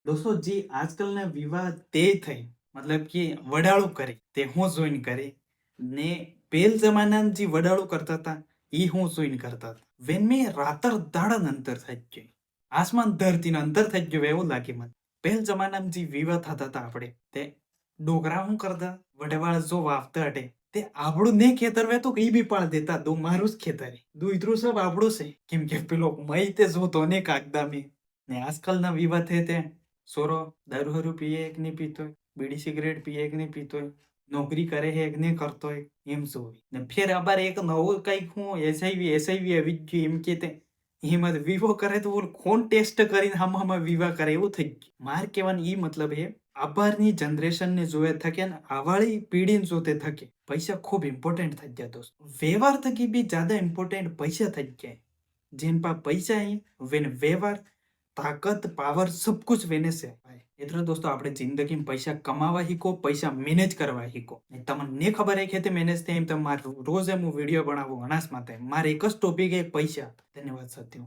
दोस्तों जी आजकलના વિવાહ તે થઈ મતલબ કે વડાળું કરે તે હું જોઈન કરે ને પેલ જમાનામાં જે વડાળું કરતા હતા એ હું જોઈન કરતા હતા વેન મેં રાતર દાડન અંતર થઈ ગયું આસમાન ધરતીનું અંતર થઈ ગયું એવું લાગે મને પેલ જમાનામાં જે વિવાહ થતા હતા આપણે તે ડોગરા શું કરતા વડવાળ જો વાવતા હટે તે આપણું ને ખેતર વે તો કઈ બી પાળ દેતા દો મારું જ ખેતર દો ઇતરું સબ આપણું છે કેમ કે પેલો મય તે જોતો ને કાગદા મેં ને આજકાલના વિવાહ છે તે સોરો દારૂ હારું પીએ કે નહીં પીતો હોય, બીડી સિગરેટ પીએ કે નહીં પીતો હોય, નોકરી કરે છે કે નહીં કરતો હોય, એમ શું હોય. ને ફેર આબાર એક નવું કંઈક હું એસઆઈવી આવી જ ગયું એમ કે તે એમાં વિવો કરે તો ઓલું કોણ ટેસ્ટ કરીને હામાં વિવાહ કરે એવું થઈ ગયું. માર કહેવાનો ઈ મતલબ હે આભારની જનરેશનને જોવે થકે ને આવાળી પેઢીને જોતે થકે પૈસા ખૂબ ઇમ્પોર્ટન્ટ થઈ ગયા દોસ્ત. વ્યવહાર થકી બી જ્યાદા ઇમ્પોર્ટન્ટ પૈસા થઈ ગયા. जिन पा पैसा है वेन व्यवहार ताकत पावर सब कुछ वेने से એટલે દોસ્તો આપણે જિંદગીમાં પૈસા કમાવા શીખો પૈસા મેનેજ કરવા શીખો તમને ખબર હે કે મેનેજ થાય એમ તમારે રોજ હું વિડીયો બનાવું અનાસ માટે મારે એક જ ટોપિક હે પૈસા ધન્યવાદ સાથીઓ